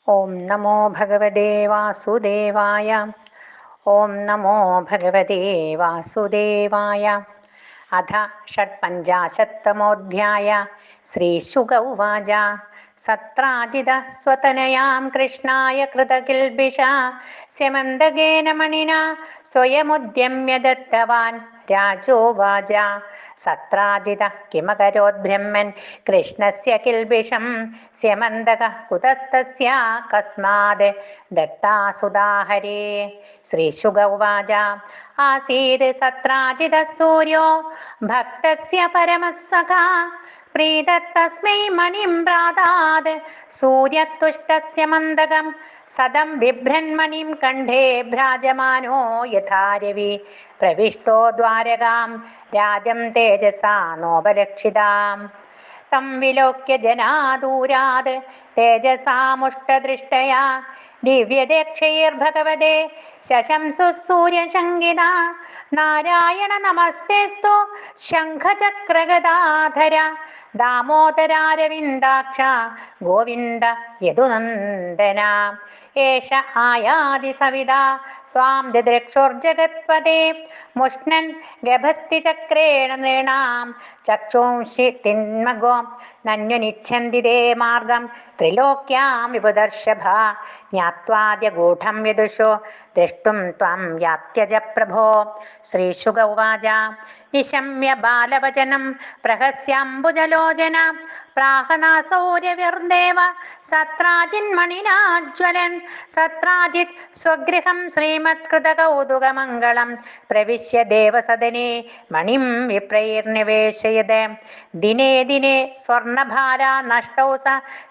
ഓം നമോ ഭഗവതേ വാസുദേവായ. ഓം നമോ ഭഗവതേ വാസുദേവായ. അഥ ഷഡ്പഞ്ചാശത്തമോऽധ്യായ. ശ്രീശുക ഉവാച. സത്രാജിത സ്വതനയാം കൃഷ്ണായ കൃതകിൽബിഷ സ്യമന്തകേന മണിനാ സ്വയമുദ്യമ്യ ദത്തവാൻ. രാജോവാച. സത്രാജിത കിമകരോത് ബ്രഹ്മൻ കൃഷ്ണസ്യ കിൽബിഷം സ്യമന്തകഃ കുതസ്തസ്യ കസ്മാത് ദത്താസുദാഹരേ. ശ്രീശുക ഉവാച. ആസീത് സത്രാജിതഃ സൂര്യോ ഭക്തസ്യ പരമഃ സഖാ പ്രീതത്തസ്മൈ മണിം പ്രാതാത് സൂര്യതുഷ്ടസ്യ മന്ദകം സദം ബിഭ്രന്മണിം കണ്ഠേ ഭ്രാജമാനോ യഥാ രവി പ്രവിഷ്ടോ ദ്വാരകാം രാജം തേജസാ നോപലക്ഷിതാം. തം വിലോക്യ ജനാ ദൂരാത് തേജസാമുഷ്ടദൃഷ്ടയാ ദിവ്യദേക്ഷൈർഭഗവതേ ശശംസുഃ സൂര്യശങ്കിതാ. നാരായണ നമസ്തേസ്തു ശംഖചക്രഗദാധര ദാമോദരാരവിന്ദാക്ഷ ഗോവിന്ദ യദുനന്ദന. ഏഷ ആയാതി സവിതാ ത്വാം ദിദ്രക്ഷുർജഗത്പദേ മുഷ്ണൻ ഗഭസ്തിചക്രേണ നൃണാം ചക്ഷുംഷി തിന്മഗോ നന്യനിച്ഛന്തി തേ മാർഗം ത്രിലോക്യാം വിപുദർശഭ ജ്ഞാത്വാദ്യഗൂഢം വിദുഷോ ദ്രഷ്ടും ത്വം യാത്യജ പ്രഭോ. ശ്രീശുക ഉവാച. നിശമ്യ ബാലവചനം പ്രഹസ്യാംബുജലോചന പ്രാഹനാസൗര്യവിർദേവ സത്രാജിന്മണിനാജ്വലൻ. സത്രാജിത് സ്വഗൃഹം ശ്രീമത്കൃതകൗതുകമംഗളം പ്രവിശ്യ ദേവസദനെ മണിം വിപ്രൈർനിവേശയത്. ദിനേ ദിനേ സ്വർണഭാരാ നഷ്ടൗ സ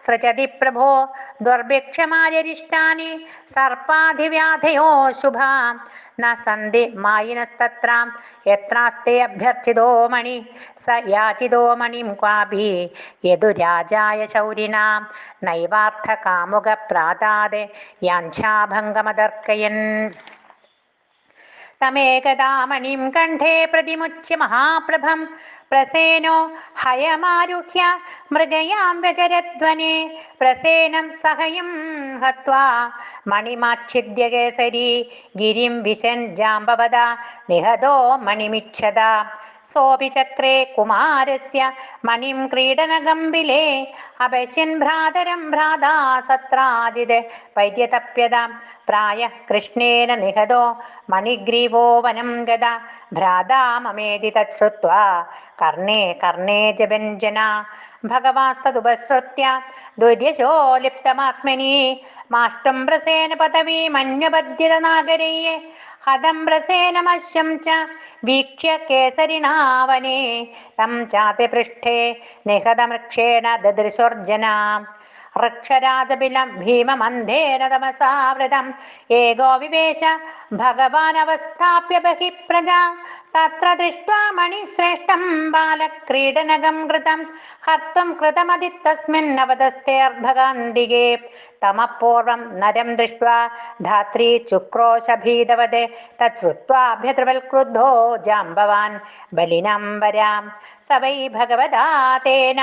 സൃജതി പ്രഭോ ദുർഭിക്ഷമാര്യരിഷ്ടാനി സർപ്പാധിവ്യാധയോ ശുഭാ. ന സന്ധി മായിനസ്തത്ര യത്രാസ്തേ അഭ്യർച്ചിതോ മണി സ യാചിതോ മണിം ക്വാഭി യദു രാജായ ശൗരിണാ നൈവാർത്ഥ കാമുക പ്രാതാത് യാഞ്ഛാഭംഗമദർക്കയൻ. തമേകദാ മണിം കണ്ഠേ പ്രതിമുച്യ മഹാപ്രഭം പ്രസേനോ ഹയമാരുഹ്യ മൃഗയാം വ്യചരധ്വനെ. പ്രസേനം സഹയം ഹത്വാ മണിമാച്ഛിദ്യ കേസരി ഗിരിം വിശൻ ജാംബവദ നിഹതോ മണിമിച്ഛത. സോപി ചക്രേ കുമാരസ്യ മണിം ക്രീഡനഗംബിലേ അപശ്യൻ ഭ്രാതരം ഭ്രാതാ സത്രാജിത് പര്യതപ്യതാം. പ്രായഃ കൃഷ്ണേന നിഹതോ മണിഗ്രീവോ വനം ഗത ഭ്രാതാ മമേതി തച്ഛ്രുത്വാ കർണേ കർണേ ജഭഞ്ജന. ഭഗവാസ്തദുപസൃത്യ ദുര്യശോ ലിപ്തമാത്മനി മാഷ്ടം പ്രസേന പദവീമന്വപദ്യത നാഗരയ്യേ. ഹതം പ്രസേനമശ്യം ച വീക്ഷ്യ കേസരിണാവനേ തം ചാതിപൃഷ്ഠേ നിഹതമൃക്ഷേണ ദദൃശോർജന. ഋക്ഷരാജബിലം ഭീമമന്ധേന തമസാവൃതം ഏകോ വിവേശ ഭഗവാനവസ്ഥാപ്യ ബഹിഃ പ്രജാ. തത്ര ദൃഷ്ട്വാ മണിശ്രേഷ്ഠം ബാലക്രീഡനകം കൃതം ഹർത്തും കൃതമതിത്തസ്മിന്നവതസ്തേർഭഗാന്തികേ. തമഃപൂർവം നരം ദൃഷ്ട്വാ ധാത്രീ ചുക്രോശഭീതവത് തച്ഛ്രുത്വാഭ്യതൃവൽക്രുദ്ധോ ജാംബവാൻ ബലിനംബരാം. സ വൈ ഭഗവതാ തേന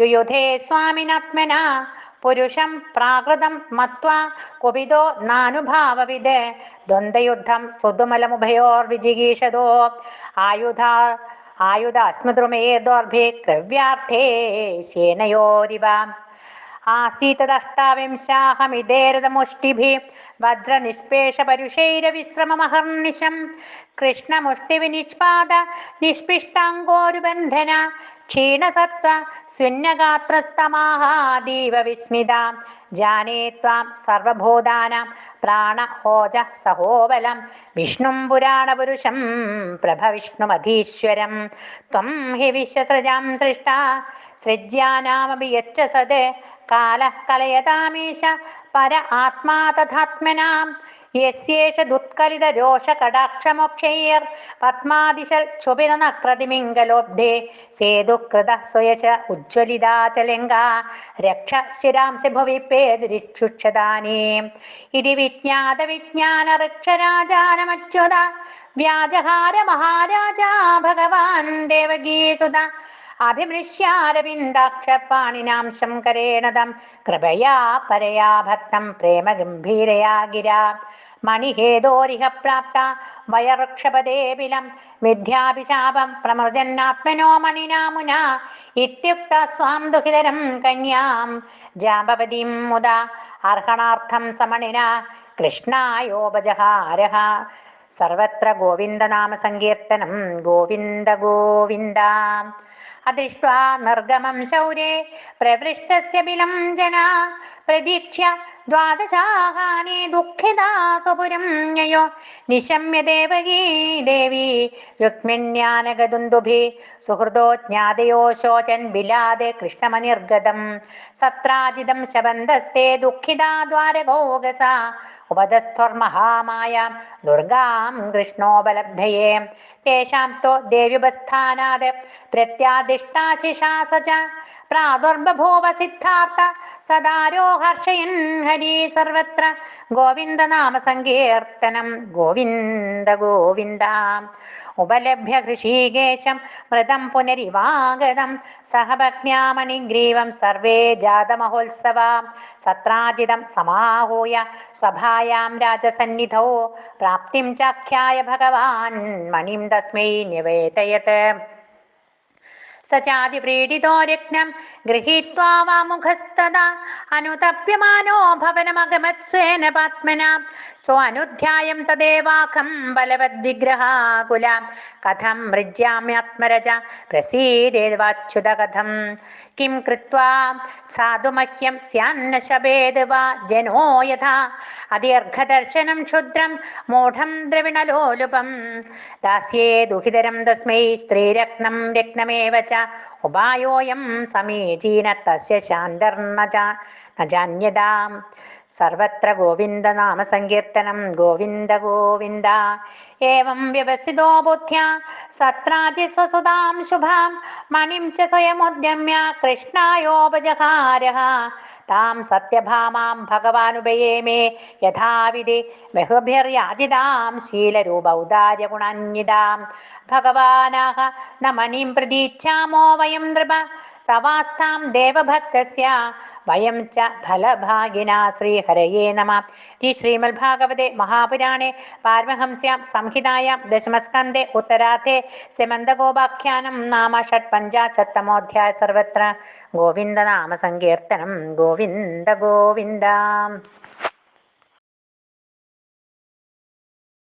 യുയുധേ സ്വാമിനാത്മനാ പുരുഷം പ്രാകൃതം മത്വാ കുപിതോ നാനുഭാവവിത്. ദ്വന്ദ്വയുദ്ധം സുതുമലമുഭയോർവിജിഗീഷതോ ആയുധാസ്മദ്രുമേർദോർഭേ ക്രവ്യാർത്ഥേ ശേനയോരിവ. ആസീതദഷ്ടാവിംശാഹമിതേരതമുഷ്ടിഭിः വജ്രനിഷ്പേഷപരുഷൈരവിശ്രമമഹർനിശം. കൃഷ്ണമുഷ്ടിവിനിഷ്പാദ നിഷ്പിഷ്ടാംഗോരുബന്ധന ക്ഷീണസത്വ ശൂന്യഗാത്രസ്തമാഹാദീവ വിസ്മിത. ജാനേ ത്വാം സർവഭൂതാനാം പ്രാണഹോജ സഹോബലം വിഷ്ണും പുരാണപുരുഷം പ്രഭവിഷ്ണുമധീശ്വരം. ത്വം ഹി വിശ്വസൃജാം സൃഷ്ടാ സൃജ്യാനാമപി യച്ഛ സത് കാലഃ കലയതാമീശ പര ആത്മാ തഥാത്മനാം. യസ്യേഷ ദുത്കലിത രോഷ കടാക്ഷമോക്ഷൈർ പത്മാദിശൽ ക്ഷുഭിതനക്രതിമിംഗലോബ്ധേ സേതുകൃത സ്വയശ ഉജ്ജ്വലിതാചലിംഗാ രക്ഷ ശിരാംസി ഭുവി പേതുരിക്ഷുക്ഷതാനീ. ഇതി വിജ്ഞാത വിജ്ഞാന ഋക്ഷരാജാനമച്യുത വ്യാജഹാര മഹാരാജാ ഭഗവാൻ ദേവകീസുത. അഭിമൃശ്യാരവിന്ദാക്ഷപാണിനാം ശങ്കരേണദം കൃപയാ പരയാ ഭക്തം പ്രേമഗംഭീരയാ ഗിരാ മണിഹേതോരിഹ പ്രാപ്ത വയവൃക്ഷപദേ ബിലം വിദ്യാഭിശാപം പ്രമൃജന്നാത്മനോ മണിനാമുന ഇത്യുക്ത സ്വാം ദുഹിതരം കന്യാം ജാമ്പവതീം മുദാ അർഹണാർത്ഥം സമണിന കൃഷ്ണായോപജഹാരഃ. സർവത്ര ഗോവിന്ദനാമ സങ്കീർത്തനം. ഗോവിന്ദ ഗോവിന്ദ. അദൃഷ്ട്വാ നിർഗമം ശൗരേ പ്രവൃഷ്ടസ്യ ബിലം ജനാ പ്രതീക്ഷ്യ ദ്വാദശാഹാനി ദുഃഖിതാ സ്വപുരം യയോ നിശമ്യ ദേവകീ ദേവി രുക്മിണ്യാനഗദുന്ദുഭി സുഹൃദോ ജ്ഞാതയോ ശോചൻ ബിലാദേ കൃഷ്ണമനിർഗതം സത്രാജിതം ശബന്ധസ്തേ ദുഃഖിതാ ദ്വാരകോഗസ ഉപതസ്ഥോർമഹാമായാം ദുർഗാം കൃഷ്ണോപലബ്ധയേ തേഷാം തോ ദേവ്യുപസ്ഥാനാത് പ്രത്യാദിഷ്ടാശിഷാ സച പ്രാദുർബഭൂവ സിദ്ധാർത്ഥ സദാരോ ഹർഷയൻ ഹരി. സർവത്ര ഗോവിന്ദനാമ സങ്കീർത്തനം. ഗോവിന്ദ ഗോവിന്ദ. ഉപലഭ്യ ഹൃഷീകേശം മൃതം പുനരിവാഗതം സഹഭഗ്ന്യാമണിഗ്രീവം സർവേ ജാതമഹോത്സവ സത്രാജിതം സമാഹൂയ സഭായാം രാജസന്നിധൗ പ്രാപ്തിം ചാഖ്യായ ഭഗവാൻ മണിം തസ്മൈ നിവേദയത്. സചാതിപ്രീഡിതോ രത്നം ഗൃഹീത്വാ വാമുഖസ്തദാ അനുതപ്യമാനോ ഭവനമഗമത് സ്വേന പാത്മനാ സ്വാനുധ്യായം തദേവാഖം ബലവദ്വിഗ്രഹാകുല കഥം മൃജ്യാമ്യാത്മരജ പ്രസീദേവാച്യുത കഥം കിം കൃത്വാ സാധുമഹ്യം സ്യാന്ന ശപേത് വാ ജനോ യഥാ അദീർഘദർശനം ക്ഷുദ്രം മൂഢം ദ്രവിണലോലുപം ദാസ്യേ ദുഹിതരം തസ്മൈ സ്ത്രീരത്നം രത്നമേവ ച ഉപായോയം സമീചീന തസ്യ ശാന്തർന ജാന്യതാം. സർവത്ര ഗോവിന്ദനാമ സങ്കീർത്തനം. ഗോവിന്ദ ഗോവിന്ദ. ഏവം വ്യവസ്ഥിതോ ബുദ്ധ്യാ സത്രാജി സ്വസുതാം ശുഭാം മണിം ച സ്വയമുദ്യമ്യ കൃഷ്ണായോപജഹാരഃ. താം സത്യഭാമാം ഭഗവാനുപയേമേ യഥാവിധി ബഹുഭിർയാചിതാം ശീലരൂപൗദാര്യഗുണാന്വിതാം ഭഗവാനാഹ ന മണിം പ്രതീച്ഛാമോ വയം നൃപ തവാസ്ഥാം ദേവഭക്തസ്യ വയം ച ഫലഭാഗിനാ. ശ്രീഹരയേ നമഃ. ശ്രീമദ് ഭാഗവതേ മഹാപുരാണേ പാരമഹംസ്യാം സംഹിതായാം ദശമസ്കന്ധേ ഉത്തരാർദ്ധേ സ്യമന്തകോപാഖ്യാനം നാമ ഷട്പഞ്ചാശത്തമോऽധ്യായ. സർവത്ര ഗോവിന്ദനാമ സങ്കീർത്തനം. ഗോവിന്ദ ഗോവിന്ദ.